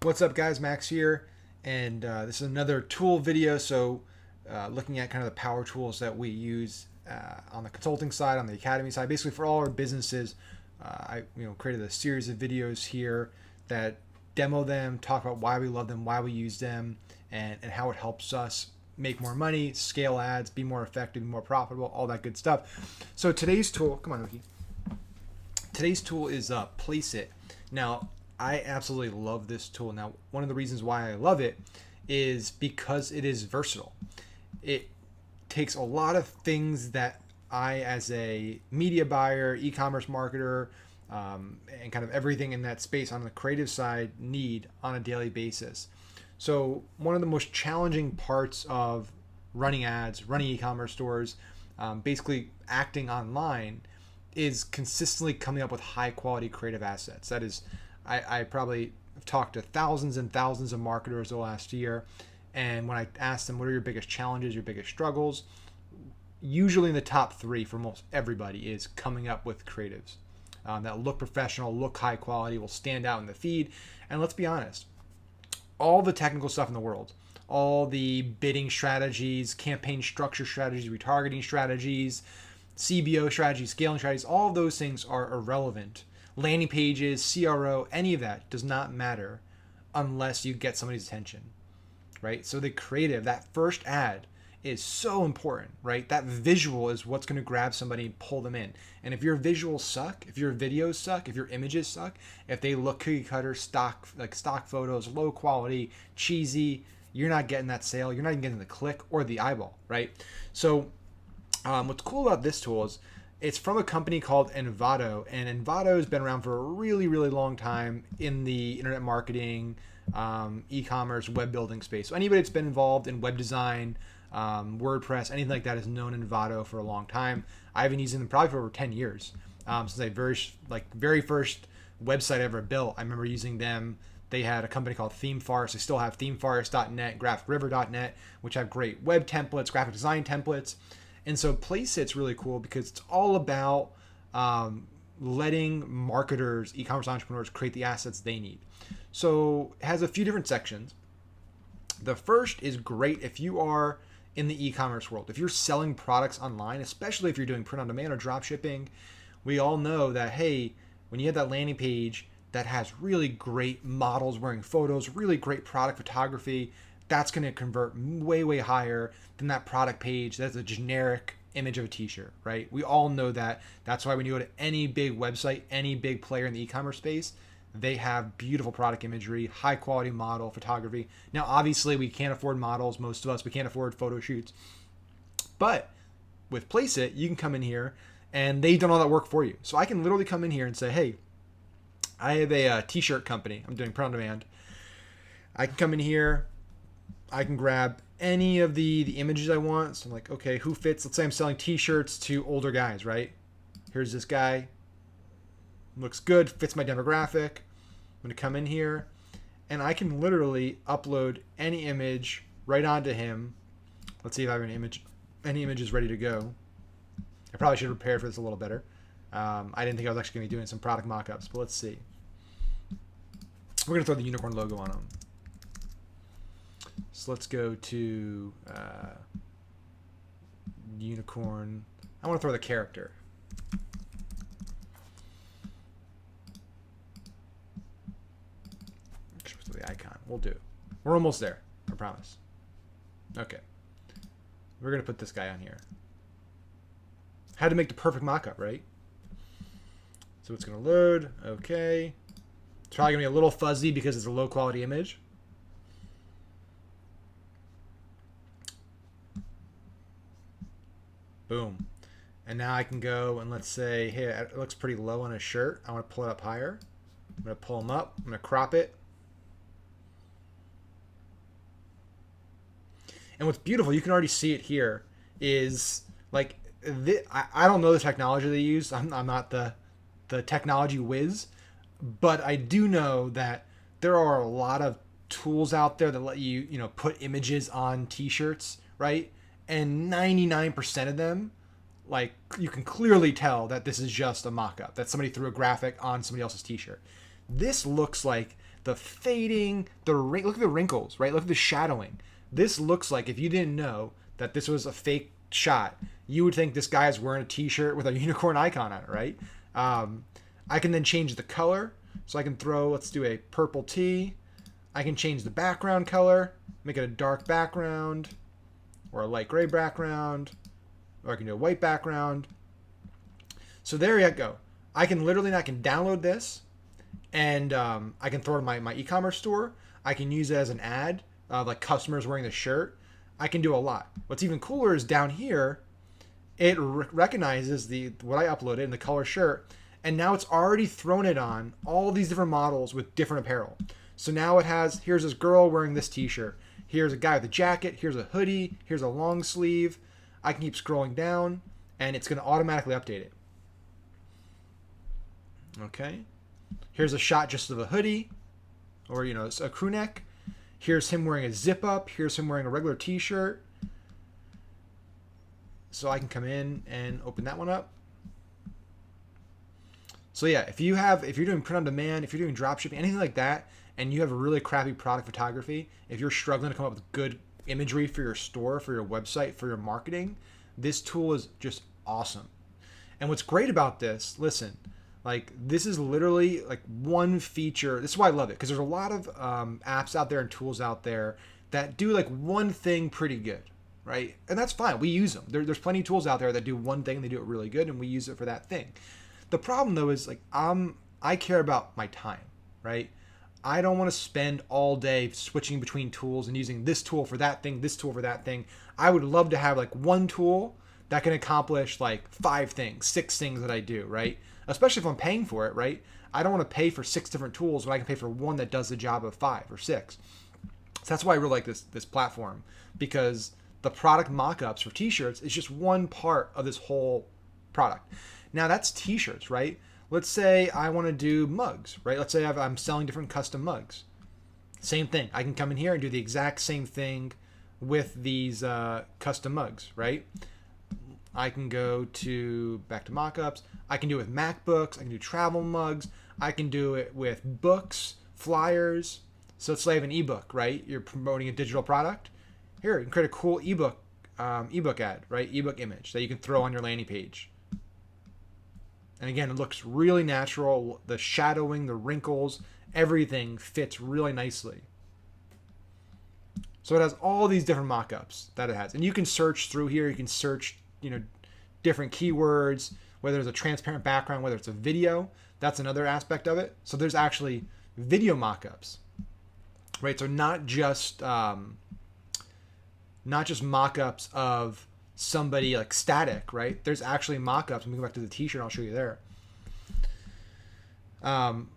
What's up, guys? Max here, and this is another tool video. So looking at kind of the power tools that we use on the consulting side, on the academy side, basically for all our businesses. I created a series of videos here that demo them, talk about why we love them, why we use them, and how it helps us make more money, scale ads, be more effective, be more profitable, all that good stuff. So today's tool, come on, Ricky. Today's tool is Placeit. Now, I absolutely love this tool. Now, one of the reasons why I love it is because it is versatile. It takes a lot of things that I, as a media buyer, e-commerce marketer, and kind of everything in that space on the creative side need on a daily basis. So one of the most challenging parts of running ads, running e-commerce stores, basically acting online, is consistently coming up with high quality creative assets. That is, I probably have talked to thousands and thousands of marketers the last year, and when I ask them what are your biggest challenges, your biggest struggles, usually in the top three for most everybody is coming up with creatives that look professional, look high quality, will stand out in the feed. And let's be honest, all the technical stuff in the world, all the bidding strategies, campaign structure strategies, retargeting strategies, CBO strategies, scaling strategies, all of those things are irrelevant. Landing pages, CRO, any of that does not matter unless you get somebody's attention, right? So the creative, that first ad is so important, right? That visual is what's going to grab somebody and pull them in. And if your visuals suck, if your videos suck, if your images suck, if they look cookie cutter, stock photos, low quality, cheesy, you're not getting that sale. You're not even getting the click or the eyeball, right? So what's cool about this tool is it's from a company called Envato, and Envato has been around for a really, really long time in the internet marketing, e-commerce, web building space. So anybody that's been involved in web design, WordPress, anything like that has known Envato for a long time. I've been using them probably for over 10 years. Since I very first website I ever built, I remember using them. They had a company called ThemeForest. They still have ThemeForest.net, GraphicRiver.net, which have great web templates, graphic design templates. And so Placeit's really cool because it's all about letting marketers, e-commerce entrepreneurs create the assets they need. So it has a few different sections. The first is great if you are in the e-commerce world. If you're selling products online, especially if you're doing print on demand or drop shipping, we all know that, hey, when you have that landing page that has really great models wearing photos, really great product photography, that's going to convert way, way higher than that product page that's a generic image of a t-shirt, right? We all know that. That's why when you go to any big website, any big player in the e-commerce space, they have beautiful product imagery, high quality model photography. Now, obviously, we can't afford models. Most of us, we can't afford photo shoots. But with Placeit, you can come in here and they've done all that work for you. So I can literally come in here and say, hey, I have a t-shirt company. I'm doing print on demand. I can come in here. I can grab any of the images I want. So I'm like, okay, who fits? Let's say I'm selling t-shirts to older guys, right? Here's this guy. Looks good, fits my demographic. I'm going to come in here and I can literally upload any image right onto him. Let's see if I have any images ready to go. I probably should have prepared for this a little better. I didn't think I was actually going to be doing some product mock-ups, but let's see. We're going to throw the unicorn logo on them. So let's go to unicorn. I want to throw the character. The icon. We'll do. We're almost there. I promise. Okay. We're going to put this guy on here. Had to make the perfect mock-up, right? So it's going to load. Okay. It's probably going to be a little fuzzy because it's a low-quality image. Boom. And now I can go and let's say, hey, it looks pretty low on his shirt. I want to pull it up higher. I'm going to pull him up. I'm going to crop it. And what's beautiful, you can already see it here, is like, I don't know the technology they use. I'm not the technology whiz, but I do know that there are a lot of tools out there that let you, put images on t-shirts, right? And 99% of them, like, you can clearly tell that this is just a mock-up, that somebody threw a graphic on somebody else's t-shirt. This looks like the fading, look at the wrinkles, right? Look at the shadowing. This looks like, if you didn't know that this was a fake shot, you would think this guy is wearing a t-shirt with a unicorn icon on it, right? I can then change the color. So I can let's do a purple tee. I can change the background color, make it a dark background or a light gray background, or I can do a white background. So there you go. I can download this, and I can throw it in my e-commerce store. I can use it as an ad, like customers wearing the shirt. I can do a lot. What's even cooler is down here, it recognizes what I uploaded in the color shirt, and now it's already thrown it on all these different models with different apparel. So now here's this girl wearing this t-shirt. Here's a guy with a jacket. Here's a hoodie. Here's a long sleeve. I can keep scrolling down, and it's going to automatically update it. Okay. Here's a shot just of a hoodie, or a crew neck. Here's him wearing a zip up. Here's him wearing a regular t-shirt. So I can come in and open that one up. So yeah, if you're doing print on demand, if you're doing drop shipping, anything like that, and you have a really crappy product photography, if you're struggling to come up with good imagery for your store, for your website, for your marketing, this tool is just awesome. And what's great about this, listen, like this is literally like one feature. This is why I love it, because there's a lot of apps out there and tools out there that do like one thing pretty good, right? And that's fine. We use them. There's plenty of tools out there that do one thing, they do it really good, and we use it for that thing. The problem though is like I care about my time, right? I don't want to spend all day switching between tools and using this tool for that thing, this tool for that thing. I would love to have like one tool that can accomplish like 5 things, 6 things that I do, right? Especially if I'm paying for it, right? I don't want to pay for 6 different tools when I can pay for one that does the job of 5 or 6. So that's why I really like this platform, because the product mock-ups for t-shirts is just one part of this whole product. Now that's t-shirts, right? Let's say I want to do mugs, right? Let's say I'm selling different custom mugs. Same thing. I can come in here and do the exact same thing with these custom mugs, right? I can go back to mockups. I can do it with MacBooks. I can do travel mugs. I can do it with books, flyers. So let's say I have an ebook, right? You're promoting a digital product. Here, you can create a cool ebook ad, right? Ebook image that you can throw on your landing page. And again, it looks really natural. The shadowing, the wrinkles, everything fits really nicely. So it has all these different mock-ups that it has. And you can search through here. You can search, different keywords, whether it's a transparent background, whether it's a video. That's another aspect of it. So there's actually video mock-ups, right? So not just mock-ups of somebody like static, right? There's actually mock-ups. Let me go back to the t-shirt. I'll show you there.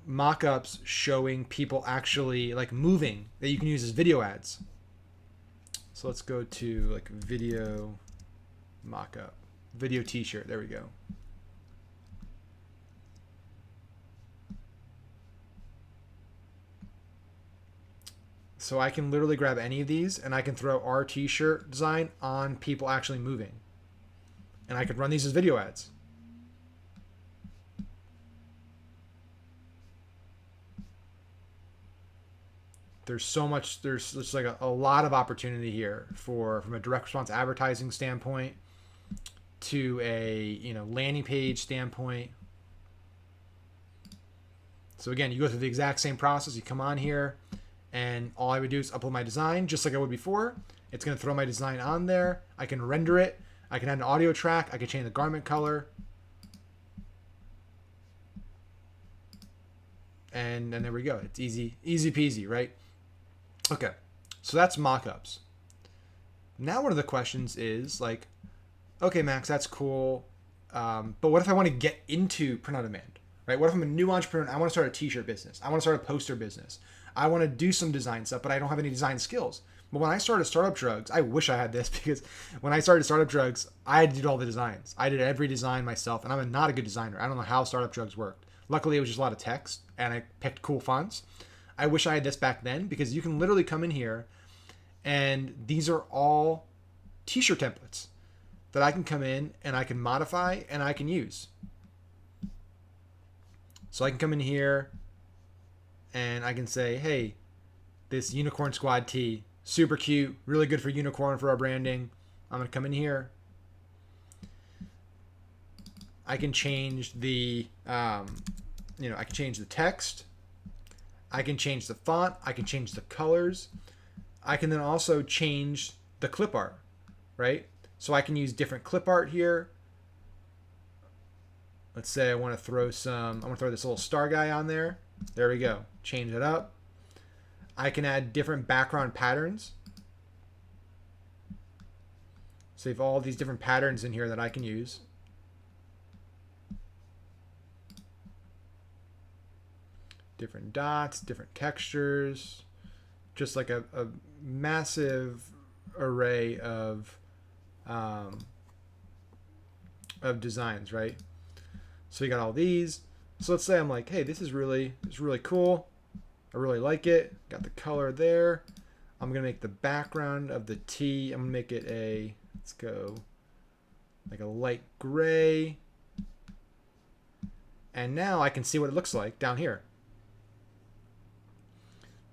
Mock-ups showing people actually like moving that you can use as video ads. So let's go to like video mock-up, video t-shirt. There we go. So I can literally grab any of these and I can throw our t-shirt design on people actually moving. And I could run these as video ads. There's just like a lot of opportunity here from a direct response advertising standpoint to a landing page standpoint. So again, you go through the exact same process. You come on here, and all I would do is upload my design just like I would before. It's going to throw my design on there. I can render it. I can add an audio track. I can change the garment color. And there we go. It's easy peasy, right? Okay, so that's mock-ups. Now one of the questions is like, okay, Max, that's cool. But what if I want to get into print on demand, right? What if I'm a new entrepreneur and I want to start a t-shirt business? I want to start a poster business. I want to do some design stuff, but I don't have any design skills. But when I started Startup Drugs, I wish I had this, because when I started Startup Drugs, I did all the designs. I did every design myself, and I'm not a good designer. I don't know how Startup Drugs worked. Luckily, it was just a lot of text, and I picked cool fonts. I wish I had this back then, because you can literally come in here, and these are all t-shirt templates that I can come in, and I can modify, and I can use. So I can come in here, and I can say, hey, this Unicorn Squad tee, super cute, really good for unicorn for our branding. I'm going to come in here. I can change the, I can change the text. I can change the font. I can change the colors. I can then also change the clip art, right? So I can use different clip art here. Let's say I want to throw this little star guy on there. There we go. Change it up. I can add different background patterns. So you have all these different patterns in here that I can use. Different dots, different textures, just like a massive array of designs, right? So you got all these. So let's say I'm like, hey, this is really cool. I really like it. Got the color there. I'm gonna make the background of the tee. I'm gonna make it let's go like a light gray. And now I can see what it looks like down here.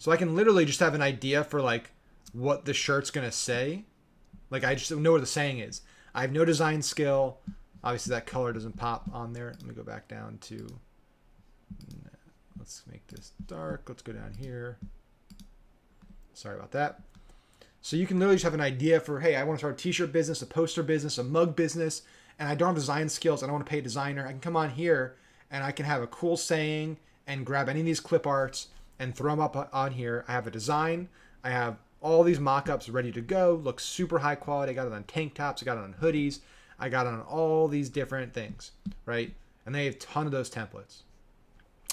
So I can literally just have an idea for like what the shirt's gonna say. Like I just know what the saying is. I have no design skill. Obviously that color doesn't pop on there. Let me go back down to, let's make this dark. Let's go down here. Sorry about that. So you can literally just have an idea for, hey, I want to start a t-shirt business, a poster business, a mug business, and I don't have design skills. I don't want to pay a designer. I can come on here and I can have a cool saying and grab any of these clip arts and throw them up on here. I have a design. I have all these mock-ups ready to go. Looks super high quality. I got it on tank tops. I got it on hoodies. I got it on all these different things, right? And they have a ton of those templates.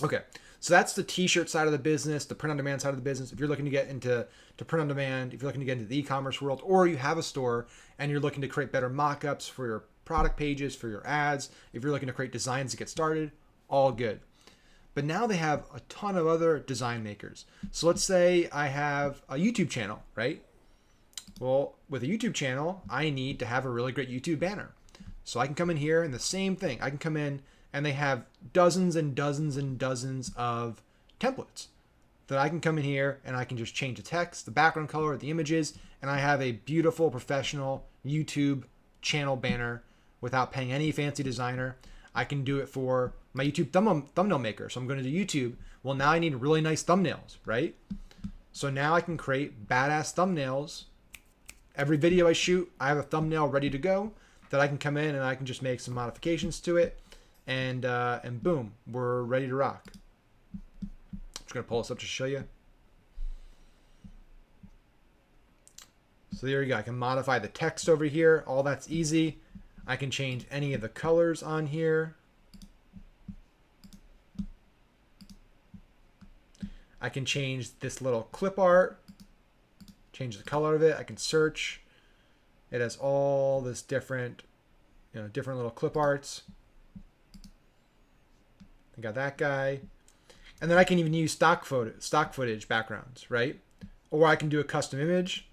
Okay, so that's the t-shirt side of the business, the print-on-demand side of the business. If you're looking to get into print-on-demand, if you're looking to get into the e-commerce world, or you have a store and you're looking to create better mock-ups for your product pages, for your ads, if you're looking to create designs to get started, all good. But now they have a ton of other design makers. So let's say I have a YouTube channel, right? Well, with a YouTube channel, I need to have a really great YouTube banner. So I can come in here and the same thing. I can come in and they have dozens and dozens and dozens of templates that I can come in here and I can just change the text, the background color, the images, and I have a beautiful professional YouTube channel banner without paying any fancy designer. I can do it for my YouTube thumbnail maker. So I'm going to do YouTube. Well, now I need really nice thumbnails, right? So now I can create badass thumbnails. Every video I shoot, I have a thumbnail ready to go that I can come in and I can just make some modifications to it, and boom, we're ready to rock. Just gonna pull this up to show you. So there you go. I can modify the text over here. All that's easy. I can change any of the colors on here. I can change this little clip art, change the color of it. I can search. It has all this different little clip arts. I got that guy. And then I can even use stock footage backgrounds, right? Or I can do a custom image.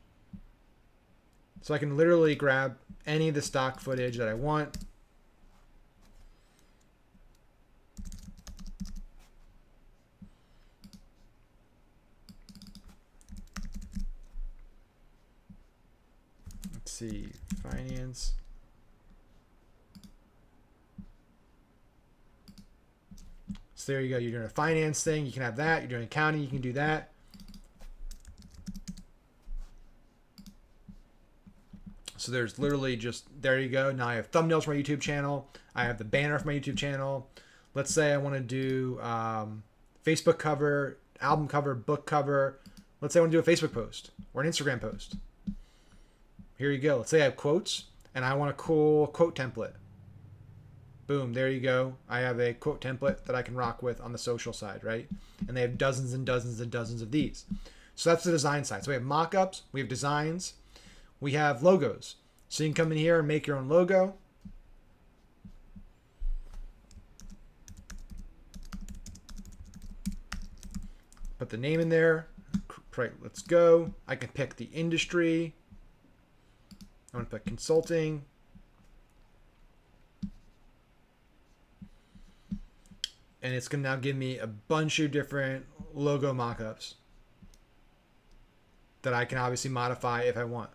So I can literally grab any of the stock footage that I want. Let's see, finance. So there you go. You're doing a finance thing. You can have that. You're doing accounting. You can do that. So there's literally just, there you go. Now I have thumbnails for my YouTube channel. I have the banner for my YouTube channel. Let's say I want to do Facebook cover, album cover, book cover. Let's say I want to do a Facebook post or an Instagram post. Here you go. Let's say I have quotes and I want a cool quote template. Boom, there you go. I have a quote template that I can rock with on the social side, right? And they have dozens and dozens and dozens of these. So that's the design side. So we have mock-ups, we have designs, we have logos. So you can come in here and make your own logo. Put the name in there. Right, let's go. I can pick the industry. I'm going to put consulting. and it's going to now give me a bunch of different logo mockups that I can obviously modify if I want.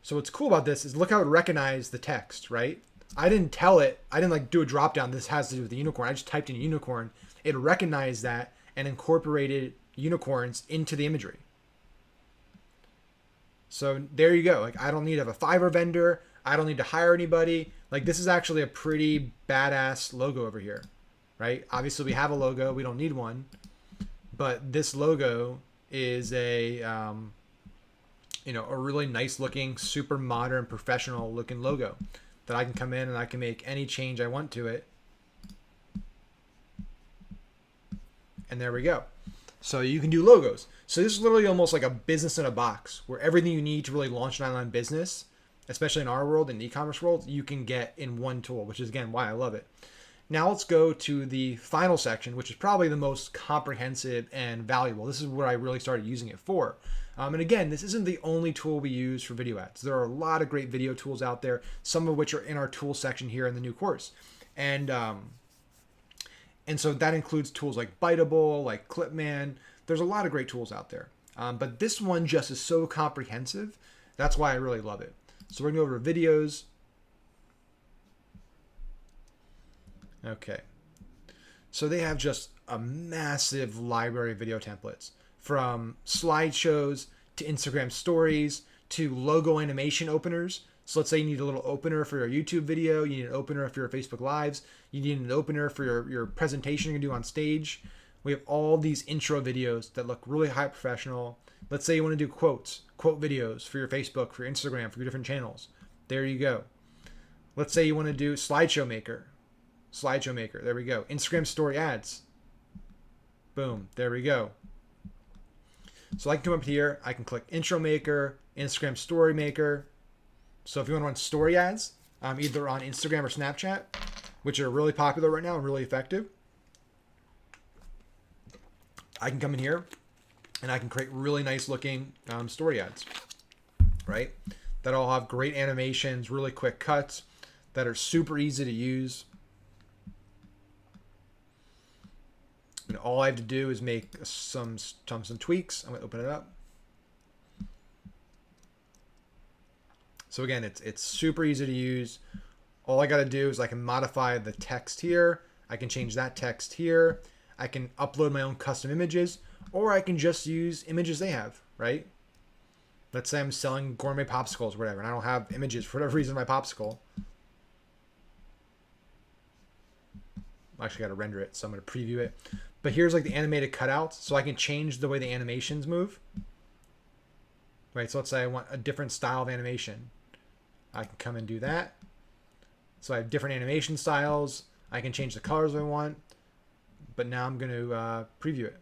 So what's cool about this is look how it recognized the text, right? I didn't tell it, I didn't like do a drop down, this has to do with the unicorn. I just typed in unicorn. It recognized that and incorporated unicorns into the imagery. So there you go. Like, I don't need to have a Fiverr vendor. I don't need to hire anybody. Like, this is actually a pretty badass logo over here, right? Obviously we have a logo, we don't need one, but this logo is a really nice looking, super modern, professional looking logo that I can come in and I can make any change I want to it. And there we go. So you can do logos. So this is literally almost like a business in a box where everything you need to really launch an online business, especially in our world, in the e-commerce world, you can get in one tool, which is again why I love it. Now let's go to the final section, which is probably the most comprehensive and valuable. This is what I really started using it for. And again, this isn't the only tool we use for video ads. There are a lot of great video tools out there, some of which are in our tool section here in the new course. And so that includes tools like Biteable, like Clipman. There's a lot of great tools out there. But this one just is so comprehensive. That's why I really love it. So we're going to go over to videos. Okay. So they have just a massive library of video templates, from slideshows to Instagram stories to logo animation openers. So let's say you need a little opener for your YouTube video, you need an opener for your Facebook Lives, you need an opener for your presentation you're gonna do on stage. We have all these intro videos that look really high professional. Let's say you want to do quote videos for your Facebook, for your Instagram, for your different channels. There you go. Let's say you want to do slideshow maker. There we go. Instagram story ads. Boom. There we go. So I can come up here. I can click intro maker, Instagram story maker. So if you want to run story ads, either on Instagram or Snapchat, which are really popular right now and really effective, I can come in here and I can create really nice looking story ads, right? That all have great animations, really quick cuts that are super easy to use. And all I have to do is make some tweaks. I'm going to open it up. So again, it's super easy to use. All I got to do is I can modify the text here. I can change that text here. I can upload my own custom images, or I can just use images they have, right? Let's say I'm selling gourmet popsicles or whatever, and I don't have images for whatever reason in my popsicle. I actually got to render it, so I'm going to preview it. But here's like the animated cutouts, so I can change the way the animations move. Right, so let's say I want a different style of animation. I can come and do that. So I have different animation styles. I can change the colors I want. But now I'm going to preview it.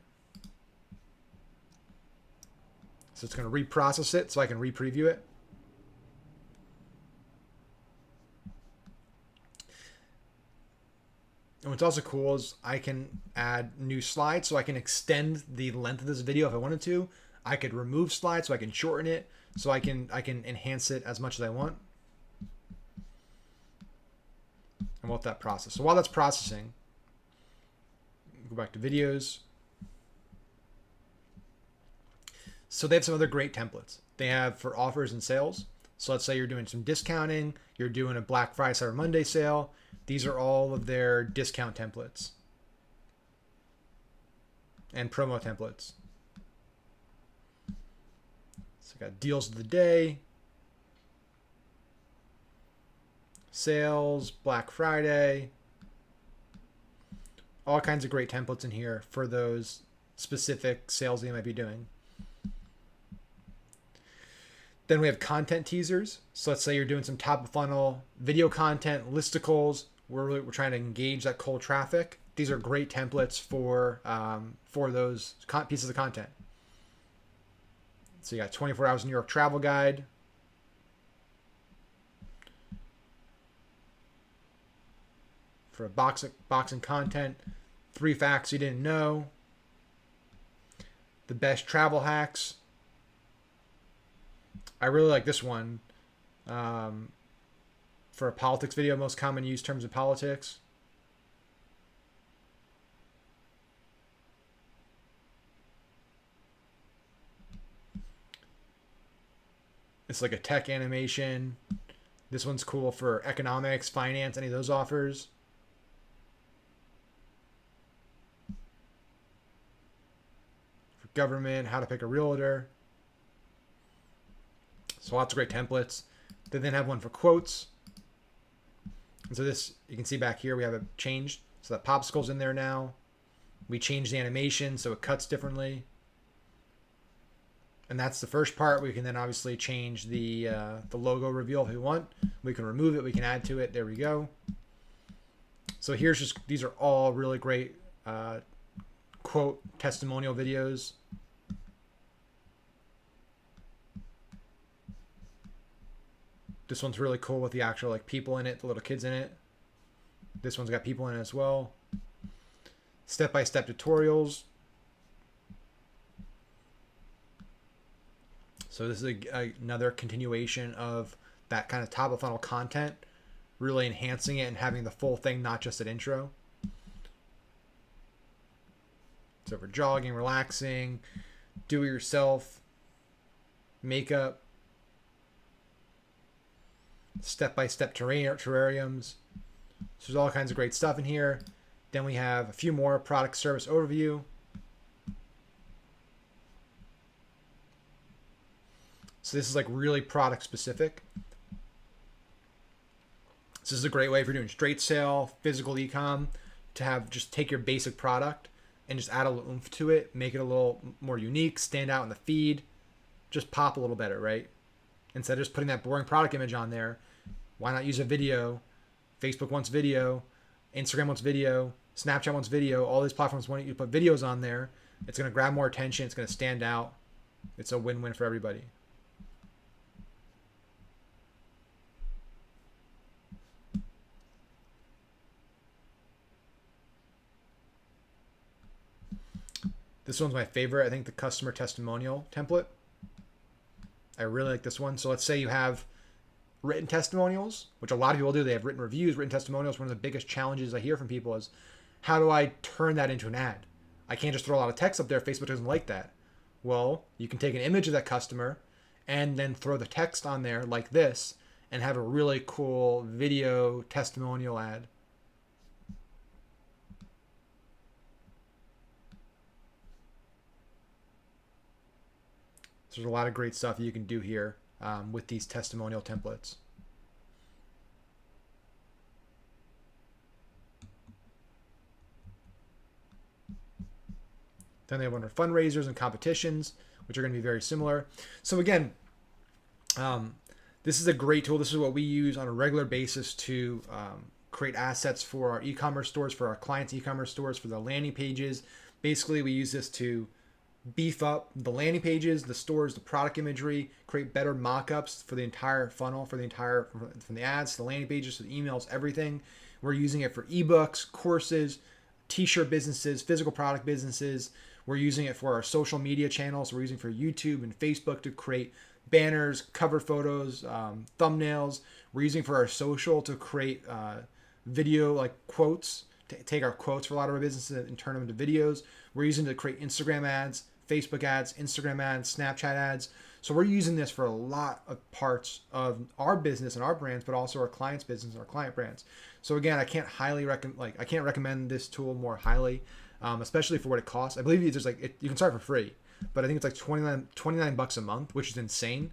So it's going to reprocess it so I can re-preview it. And what's also cool is I can add new slides, so I can extend the length of this video if I wanted to. I could remove slides so I can shorten it, so I can enhance it as much as I want. And let that process. So while that's processing, go back to videos. So they have some other great templates. They have for offers and sales. So let's say you're doing some discounting, you're doing a Black Friday, Cyber Monday sale. These are all of their discount templates and promo templates. So I got deals of the day, sales, Black Friday, all kinds of great templates in here for those specific sales they might be doing. Then we have content teasers. So let's say you're doing some top of funnel video content, listicles. We're trying to engage that cold traffic. These are great templates for those pieces of content. So you got 24 Hours New York Travel Guide. For boxing content, 3 facts you didn't know. The best travel hacks. I really like this one. for a politics video, most common used terms of politics. It's like a tech animation. This one's cool for economics, finance, any of those offers. For government, how to pick a realtor. So lots of great templates. They then have one for quotes. And so this, you can see back here, we have it changed. So that popsicle's in there now. We changed the animation so it cuts differently. And that's the first part. We can then obviously change the logo reveal if we want. We can remove it. We can add to it. There we go. So here's just, these are all really great quote testimonial videos. This one's really cool with the actual like people in it, the little kids in it. This one's got people in it as well. Step-by-step tutorials. So this is another continuation of that kind of top of funnel content, really enhancing it and having the full thing, not just an intro. So for jogging, relaxing, do it yourself, makeup, step-by-step terrariums. So there's all kinds of great stuff in here. Then we have a few more product service overview. So this is like really product specific. This is a great way if you're doing straight sale, physical e-com, to have just take your basic product and just add a little oomph to it, make it a little more unique, stand out in the feed, just pop a little better, right? Instead of just putting that boring product image on there, why not use a video? Facebook wants video, Instagram wants video, Snapchat wants video, all these platforms want you to put videos on there. It's going to grab more attention, it's going to stand out. It's a win-win for everybody. This one's my favorite. I think the customer testimonial template. I really like this one. So let's say you have written testimonials, which a lot of people do. They have written reviews, written testimonials. One of the biggest challenges I hear from people is, how do I turn that into an ad? I can't just throw a lot of text up there. Facebook doesn't like that. Well, you can take an image of that customer and then throw the text on there like this and have a really cool video testimonial ad. So there's a lot of great stuff you can do here with these testimonial templates. Then they have one for fundraisers and competitions, which are going to be very similar. So again, this is a great tool. This is what we use on a regular basis to create assets for our e-commerce stores, for our clients' e-commerce stores, for the landing pages. Basically, we use this to beef up the landing pages, the stores, the product imagery, create better mock-ups for the entire funnel, for the entire, from the ads to the landing pages to the emails, everything. We're using it for ebooks, courses, t-shirt businesses, physical product businesses. We're using it for our social media channels. We're using it for YouTube and Facebook to create banners, cover photos, thumbnails. We're using it for our social to create video like quotes, to take our quotes for a lot of our businesses and turn them into videos. We're using it to create Instagram ads, Facebook ads, Instagram ads, Snapchat ads. So we're using this for a lot of parts of our business and our brands, but also our clients' business and our client brands. So again, I can't recommend this tool more highly, especially for what it costs. I believe there's you can start for free, but I think it's like 29 bucks a month, which is insane.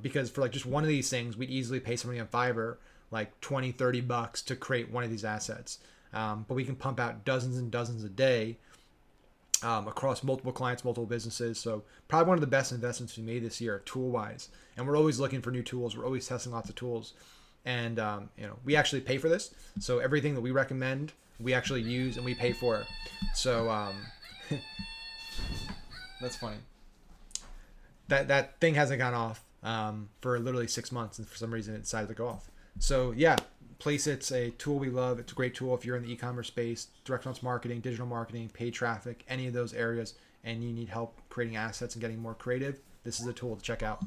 Because for like just one of these things, we'd easily pay somebody on Fiverr like 20, 30 bucks to create one of these assets. But we can pump out dozens and dozens a day across multiple clients, multiple businesses. So probably one of the best investments we made this year tool-wise. And we're always looking for new tools. We're always testing lots of tools. And we actually pay for this. So everything that we recommend, we actually use and we pay for. So that's funny. That thing hasn't gone off for literally 6 months, and for some reason it decided to go off. So yeah, Placeit's a tool we love. It's a great tool if you're in the e-commerce space, direct response marketing, digital marketing, paid traffic, any of those areas, and you need help creating assets and getting more creative. This is a tool to check out.